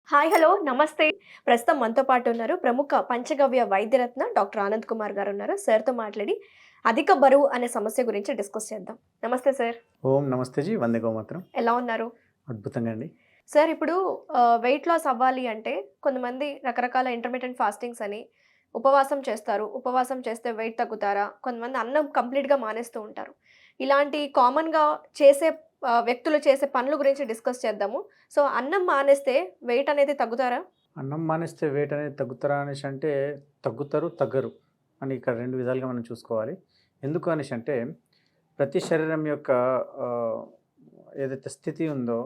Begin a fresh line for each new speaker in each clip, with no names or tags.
Hi! Hello! నమస్తే. ప్రస్తుతం మనతో పాటు ఉన్నారు. ప్రముఖ పంచగవ్య వైద్యరత్న డాక్టర్ ఆనంద్ కుమార్ గారున్నారు. సార్‌తో మాట్లాడి అధిక బరువు అనే సమస్య గురించి డిస్కస్ చేద్దాం. నమస్తే సార్.
ఓం నమస్తే జీ. వందే గోమాతరం.
ఎలా ఉన్నారు?
అద్భుతంగా అండి.
సార్ ఇప్పుడు వెయిట్ లాస్ అవ్వాలి అంటే కొంతమంది రకరకాల ఇంటర్మిటెంట్ ఫాస్టింగ్స్ అని ఉపవాసం చేస్తారు. ఉపవాసం చేస్తే వెయిట్ తగ్గుతారా? కొంతమంది అన్నం కంప్లీట్‌గా మానేస్తూ ఉంటారు. ఇలాంటి కామన్‌గా చేసే వ్యక్తులు చేసే పనుల గురించి డిస్కస్ చేద్దాము. సో, అన్నం మానేస్తే వెయిట్ అనేది తగ్గుతారా?
అన్నం మానేస్తే వెయిట్ అనేది తగ్గుతారా అనేసి అంటే తగ్గుతారు, తగ్గరు అని ఇక్కడ 2 విధాలుగా మనం చూసుకోవాలి. ఎందుకు అనేసి అంటే ప్రతి శరీరం యొక్క ఆహ్, ఏదైతే స్థితి ఉందో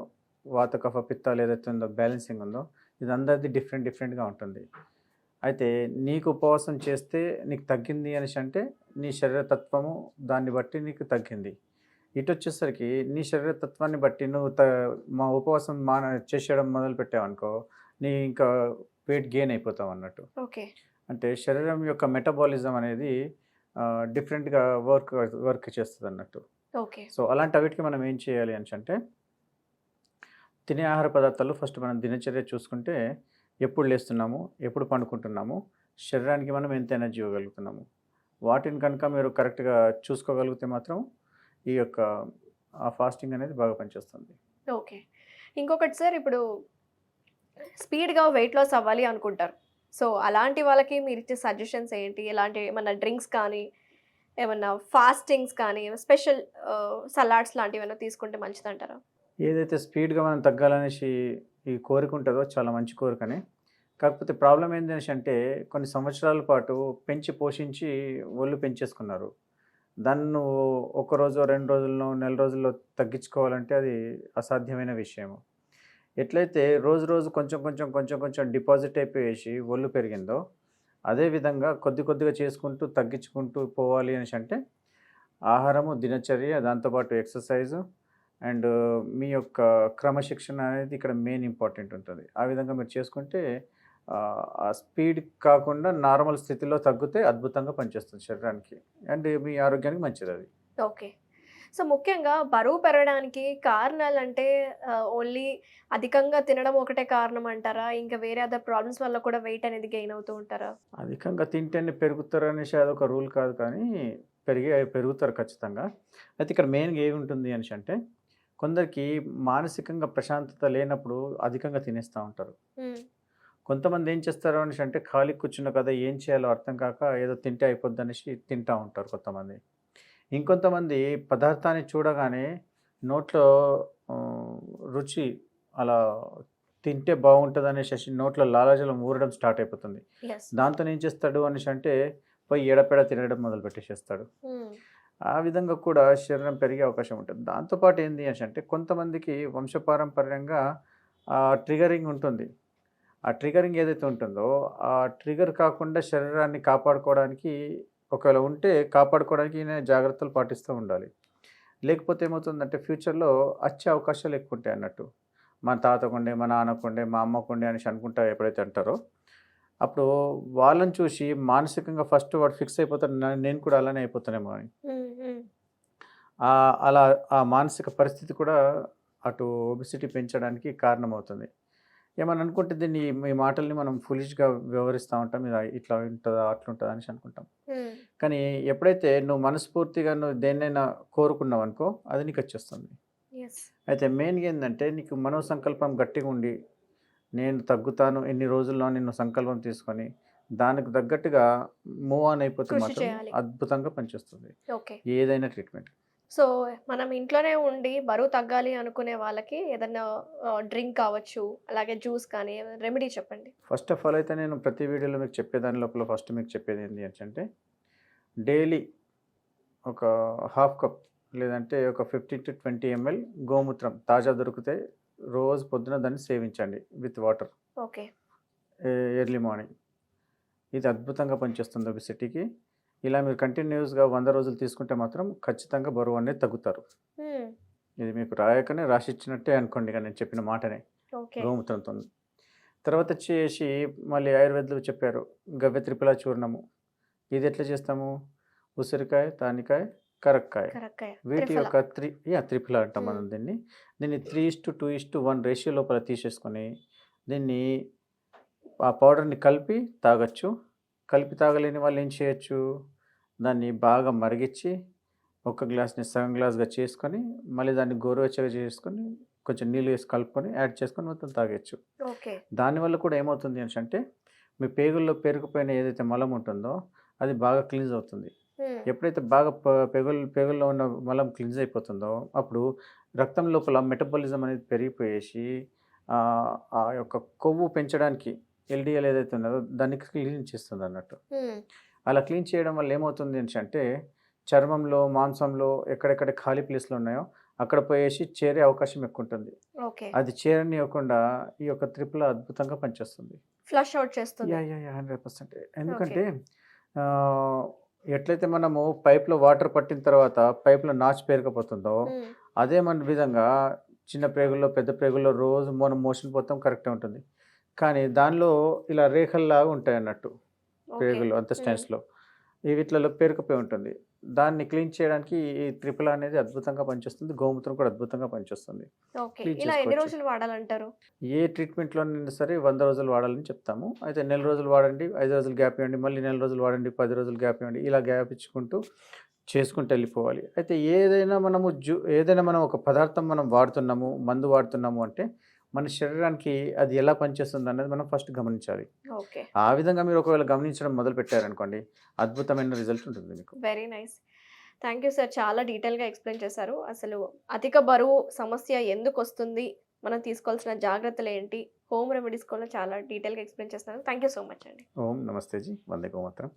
వాత, కఫ, పిత్తాలు ఏదైతే ఉందో బ్యాలెన్సింగ్ ఉందో ఇది అందరిది డిఫరెంట్‌గా ఉంటుంది. అయితే నీకు ఉపవాసం చేస్తే నీకు తగ్గింది అనేసి అంటే నీ శరీర తత్వము దాన్ని బట్టి నీకు తగ్గింది. ఇటొచ్చేసరికి నీ శరీర తత్వాన్ని బట్టి నువ్వు మా ఉపవాసం చేసేయడం మొదలుపెట్టావనుకో, నీ ఇంకా వెయిట్ గెయిన్ అయిపోతావన్నట్టు.
ఓకే.
అంటే శరీరం యొక్క మెటబాలిజం అనేది డిఫరెంట్‌గా వర్క్ చేస్తదన్నట్టు.
ఓకే.
సో, అలాంటి వీటికి మనం ఏం చేయాలి అనేసంటే, తినే ఆహార పదార్థాలు ఫస్ట్ మనం దినచర్య చూసుకుంటే, ఎప్పుడు లేస్తున్నాము, ఎప్పుడు పండుకుంటున్నాము, శరీరానికి మనం ఎంత ఎనర్జీ ఇవ్వగలుగుతున్నాము. వాటిని కనుక మీరు కరెక్ట్‌గా చూసుకోగలిగితే మాత్రం ఈ యొక్క ఫాస్టింగ్ అనేది బాగా పనిచేస్తుంది.
ఓకే. ఇంకొకటి సార్ ఇప్పుడు స్పీడ్‌గా వెయిట్ లాస్ అవ్వాలి అనుకుంటారు. సో, అలాంటి వాళ్ళకి మీరిచ్చే సజెషన్స్ ఏంటి? ఎలాంటి ఏమన్నా డ్రింక్స్ కానీ, ఏమన్నా ఫాస్టింగ్స్ కానీ, స్పెషల్ సలాడ్స్ లాంటివేమన్నా తీసుకుంటే మంచిదంటారా?
ఏదైతే స్పీడ్‌గా మనం తగ్గాలనేసి ఈ కోరిక ఉంటదో చాలా మంచి కోరికనే. కాకపోతే ప్రాబ్లమ్ ఏందనేసంటే కొన్ని సంవత్సరాల పాటు పెంచి పోషించి ఒళ్ళు పెంచేసుకున్నారు. దాన్ని నువ్వు ఒక రోజో, 2 రోజుల్లో, నెల రోజుల్లో తగ్గించుకోవాలంటే అది అసాధ్యమైన విషయము. ఎట్లయితే రోజు కొంచెం డిపాజిట్ అయిపోయేసి ఒళ్ళు పెరిగిందో, అదే విధంగా కొద్దిగా చేసుకుంటూ తగ్గించుకుంటూ పోవాలి అనేసంటే ఆహారము, దినచర్య, దాంతోపాటు ఎక్సర్సైజు అండ్ మీ యొక్క క్రమశిక్షణ అనేది ఇక్కడ మెయిన్ ఇంపార్టెంట్ ఉంటుంది. ఆ విధంగా మీరు చేసుకుంటే ఆ స్పీడ్ కాకుండా నార్మల్ స్థితిలో తగ్గితే అద్భుతంగా పనిచేస్తుంది శరీరానికి. అండ్ మీ ఆరోగ్యానికి మంచిదది.
ఓకే. సో, ముఖ్యంగా బరువు పెరగడానికి కారణాలంటే ఓన్లీ అధికంగా తినడం ఒకటే కారణం అంటారా? ఇంకా వేరే అదర్ ప్రాబ్లమ్స్ వల్ల కూడా వెయిట్ అనేది గెయిన్ అవుతూ ఉంటారా?
అధికంగా తింటేనే పెరుగుతారనేసి అదొక రూల్ కాదు కానీ, పెరుగుతారు ఖచ్చితంగా. అయితే ఇక్కడ మెయిన్‌గా ఏముంటుంది అనేసంటే, కొందరికి మానసికంగా ప్రశాంతత లేనప్పుడు అధికంగా తినేస్తా ఉంటారు.
హ్మ్.
కొంతమంది ఏం చేస్తారు అనేసంటే, ఖాళీగా కూర్చున్నా కదా! ఏం చేయాలో అర్థం కాక ఏదో తింటే అయిపోద్దనేసి తింటా ఉంటారు కొంతమంది. ఇంకొంతమంది పదార్థాన్ని చూడగానే నోట్లో ఆహ్, రుచి అలా తింటే బాగుంటదనేసేసి నోట్లో లాలాజలం ఊరడం స్టార్ట్ అయిపోతుంది.
యెస్.
దాంతోని ఏం చేస్తాడు అనేసంటే పోయి ఎడపెడ తినడం మొదలుపెట్టేసేస్తాడు.
హ్మ్.
ఆ విధంగా కూడా శరీరం పెరిగే అవకాశం ఉంటుంది. దాంతో పాటు ఏంది అనేసంటే కొంతమందికి వంశపారంపర్యంగా ట్రిగరింగ్ ఉంటుంది. ఆ ట్రిగరింగ్ ఏదైతే ఉంటుందో ఆ ట్రిగర్ కాకుండా శరీరాన్ని కాపాడుకోవడానికి ఒకవేళ ఉంటే కాపాడుకోవడానికి ఈయన జాగ్రత్తలు పాటిస్తూ ఉండాలి. లేకపోతే ఏమవుతుందంటే ఫ్యూచర్‌లో వచ్చే అవకాశాలు ఎక్కువుంటాయి అన్నట్టు. మా తాతకుండే, మా నాన్నకుండే, మా అమ్మకుండే అనేసి అనుకుంటా ఎప్పుడైతే అంటారో, అప్పుడు వాళ్ళని చూసి మానసికంగా ఫస్ట్ వాడు ఫిక్స్ అయిపోతాడు. నేను కూడా అలానే అయిపోతానేమో అని.
హ్మ్. హ్మ్.
అలా ఆ మానసిక పరిస్థితి కూడా అటు ఒబెసిటీ పెంచడానికి కారణమవుతుంది. ఏమని అనుకుంటే దీన్ని ఈ మాటల్ని మనం ఫులిష్‌గా వ్యవహరిస్తా ఉంటాం. ఇలా ఇట్లా ఉంటదా? అట్లుంటదా? అనేసి అనుకుంటాం.
హ్మ్.
కానీ ఎప్పుడైతే నువ్వు మనస్ఫూర్తిగా నువ్వు దేన్నైనా కోరుకున్నావనుకో అది నీకొచ్చేస్తుంది.
యెస్.
అయితే మెయిన్‌గా ఏందంటే నీకు మనోసంకల్పం గట్టిగా ఉండి, నేను తగ్గుతాను ఇన్ని రోజుల్లో అని నువ్వు సంకల్పం తీసుకొని, దానికి తగ్గట్టుగా మూవ్ ఆన్ అయిపోతే
కృషి
మాత్రం
చేయాలి.
అద్భుతంగా పనిచేస్తుంది.
ఓకే.
ఏదైనా ట్రీట్మెంట్.
సో, మనం ఇంట్లోనే ఉండి బరువు తగ్గాలి అనుకునే వాళ్ళకి ఏదన్నా డ్రింక్ కావచ్చు, అలాగే జ్యూస్ కానీ రెమెడీ చెప్పండి.
ఫస్ట్ ఆఫ్ ఆల్ అయితే నేను ప్రతి వీడియోలో మీకు చెప్పేదాని లోపల ఫస్ట్ మీకు చెప్పేది ఏంటి అనేసంటే, డైలీ ఒక హాఫ్ కప్ లేదంటే ఒక 15-20 ఎంఎల్ గోమూత్రం తాజా దొరికితే రోజు పొద్దున దాన్ని సేవించండి with water
okay.
Early morning. ఇది అద్భుతంగా పనిచేస్తుంది ఒబెసిటీకి. ఇలా మీరు కంటిన్యూస్‌గా 100 రోజులు తీసుకుంటే మాత్రం ఖచ్చితంగా బరువు అనేది తగ్గుతారు.
హ్మ్.
ఇది మీకు రాయకనే రాసిచ్చినట్టే అనుకోండి ఇక నేను చెప్పిన మాటనే
ఓకే.
గోమూత్రంతో. తర్వాత వచ్చేసి మళ్ళీ ఆయుర్వేదంలో చెప్పారు గవ్య త్రిఫలా చూర్ణము. ఇది ఎట్లా చేస్తాము? ఉసిరికాయ, తానికాయ, కరక్కాయ.
కరక్కాయ.
వీటి
త్రిఫల.
యొక్క త్రిఫలా అంటాం
హ్మ్.
మనం దీన్ని. దీన్ని 3:2:1 రేషియో లోపల తీసేసుకొని దీన్ని ఆ పౌడర్‌ని కలిపి తాగొచ్చు. కలిపి తాగలేని వాళ్ళు ఏం చేయొచ్చు, దాన్ని బాగా మరిగిచ్చి ఒక గ్లాస్‌ని సగం గ్లాస్‌గా చేసుకొని, మళ్ళీ దాన్ని గోరువెచ్చగా చేసుకొని, కొంచెం నీళ్ళు వేసి కలుపుకొని యాడ్ చేసుకొని మొత్తం తాగొచ్చు.
ఓకే.
దానివల్ల కూడా ఏమవుతుంది అనేసంటే, మీ పేగుల్లో పేరుకుపోయిన ఏదైతే మలం ఉంటుందో, అది బాగా క్లీన్స్ అవుతుంది.
హ్మ్.
ఎప్పుడైతే బాగా పేగుల్లో ఉన్న మలం క్లీన్స్ అయిపోతుందో, అప్పుడు రక్తం లోపల మెటబాలిజం అనేది పెరిగిపోయేసి, ఆ యొక్క కొవ్వు పెంచడానికి ఎల్‌డీఎల్ ఏదైతే ఉన్నదో, దాన్ని క్లీన్ చేస్తుందన్నట్టు.
హ్మ్.
అలా క్లీన్ చేయడం వల్ల ఏమవుతుంది అనేసంటే, చర్మంలో, మాంసంలో ఎక్కడెక్కడ ఖాళీ ప్లేస్‌లు ఉన్నాయో, అక్కడ పోయేసి చేరే అవకాశం ఎక్కువుంటుంది.
ఓకే.
అది చేరనీయకుండా ఈ యొక్క త్రిపుల అద్భుతంగా పనిచేస్తుంది.
ఫ్లష్ ఔట్ చేస్తుంది.
యాహ్! 100%.
ఓకే.
ఎందుకంటే ఆహ్, ఎట్లయితే మనము పైప్‌లో వాటర్ పట్టిన తర్వాత పైప్‌లో నాచు పేరుకుపోతుందో,
హ్మ్.
అదే మన విధంగా చిన్న ప్రేగుల్లో, పెద్ద ప్రేగుల్లో రోజు మనం మోషన్ పోతాం కరెక్టే ఉంటుంది. కానీ దానిలో ఇలా రేఖల్లాగా ఉంటాయన్నట్టు
ఓకే.
ప్రేగులు
హ్మ్.
అంతెస్టైన్స్‌లో. ఈ వీటిలలో పేరుకుపోయి ఉంటుంది. దాన్ని క్లీన్ చేయడానికి ఈ త్రిపుల అనేది అద్భుతంగా పనిచేస్తుంది. గోమూత్రం కూడా అద్భుతంగా పనిచేస్తుంది.
ఓకే.
క్లీన్
ఇలా ఎన్ని
చేసుకోవచ్చు.
రోజులు వాడాలంటారు?
ఏ ట్రీట్మెంట్‌లోనైనా సరే 100 రోజులు వాడాలని చెప్తాము. అయితే నెల రోజులు వాడండి, 5 రోజులు గ్యాప్ ఇవ్వండి, మళ్ళీ నెల రోజులు వాడండి, 10 రోజులు గ్యాప్ ఇవ్వండి. ఇలా గ్యాప్ ఇచ్చుకుంటూ చేసుకుంటూ వెళ్ళిపోవాలి. అయితే ఏదైనా మనం ఒక పదార్థం మనం వాడుతున్నాము, మందు వాడుతున్నాము అంటే మన శరీరానికి అది ఎలా పనిచేస్తుందన్నది మనం ఫస్ట్ గమనించాలి.
ఓకే.
ఆ విధంగా మీరు ఒకవేళ గమనించడం మొదలుపెట్టారనుకోండి, అద్భుతమైన రిజల్ట్ ఉంటుంది మీకు.
Very nice. Thank you sir. చాలా డీటెయిల్‌గా ఎక్స్‌ప్లెయిన్ చేశారు. అసలు అధిక బరువు సమస్య ఎందుకొస్తుంది? మనం తీసుకోవాల్సిన జాగ్రత్తలేంటి? హోమ్ రెమెడీస్ కూడా చాలా డీటెయిల్‌గా ఎక్స్‌ప్లెయిన్ చేస్తున్నారు. థ్యాంక్ యూ సో మచ్ అండి.
ఓం నమస్తే జీ. వందే గోమాతరం.